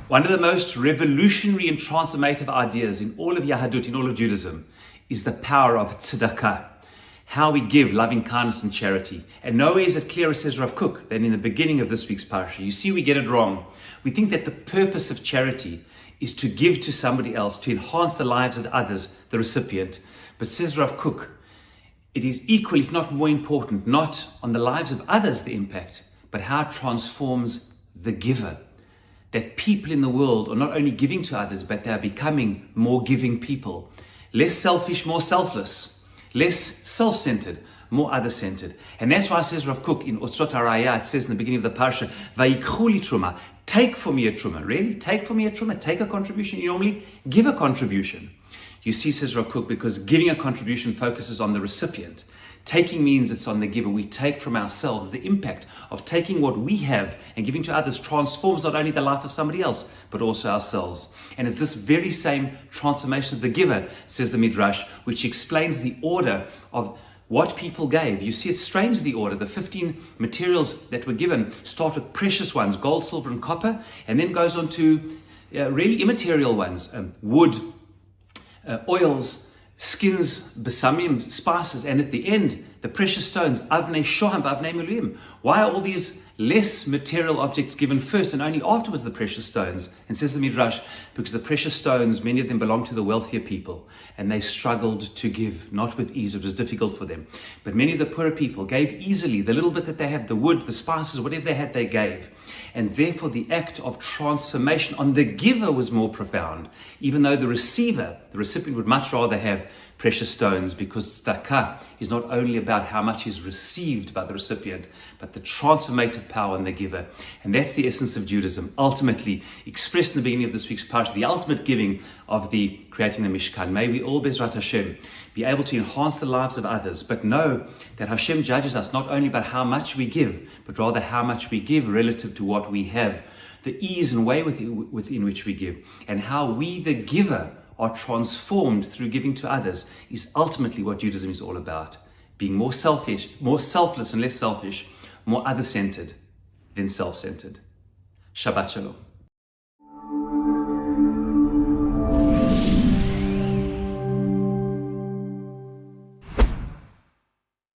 One of the most revolutionary and transformative ideas in all of Yahadut, in all of Judaism, is the power of tzedakah. How we give loving kindness and charity. And nowhere is it clearer, says Rav Kook, than in the beginning of this week's parasha. You see, we get it wrong. We think that the purpose of charity is to give to somebody else, to enhance the lives of others, the recipient. But says Rav Kook, it is equal, if not more important, not on the lives of others, the impact, but how it transforms the giver. That people in the world are not only giving to others, but they are becoming more giving people. Less selfish, more selfless. Less self-centered, more other-centered. And that's why it says Rav Kook in Otzot HaRayah, it says in the beginning of the parasha, Vayikchu li Terumah, take for me a Terumah. Really? Take for me a Terumah? Take a contribution? You normally give a contribution. You see, says Rav Kook, because giving a contribution focuses on the recipient. Taking means it's on the giver. We take from ourselves. The impact of taking what we have and giving to others transforms not only the life of somebody else, but also ourselves. And it's this very same transformation of the giver, says the Midrash, which explains the order of what people gave. You see, it's strange, the order. The 15 materials that were given start with precious ones, gold, silver, and copper, and then goes on to really immaterial ones, wood, oils, skins, besamim, spices, and at the end, the precious stones, avnei shoham, avnei miluim. Why are all these less material objects given first and only afterwards the precious stones? And says the Midrash, because the precious stones, many of them belong to the wealthier people, and they struggled to give, not with ease, it was difficult for them. But many of the poorer people gave easily, the little bit that they had, the wood, the spices, whatever they had, they gave. And therefore the act of transformation on the giver was more profound, even though the receiver, the recipient, would much rather have precious stones, because tzedakah is not only about how much is received by the recipient, but the transformative power in the giver. And that's the essence of Judaism, ultimately expressed in the beginning of this week's parasha, the ultimate giving of the creating the Mishkan. May we all, Bezrat Hashem, be able to enhance the lives of others, but know that Hashem judges us not only by how much we give, but rather how much we give relative to what we have, the ease and way within which we give, and how we, the giver, are transformed through giving to others is ultimately what Judaism is all about. Being more selfish, more selfless and less selfish, more other-centered than self-centered. Shabbat Shalom.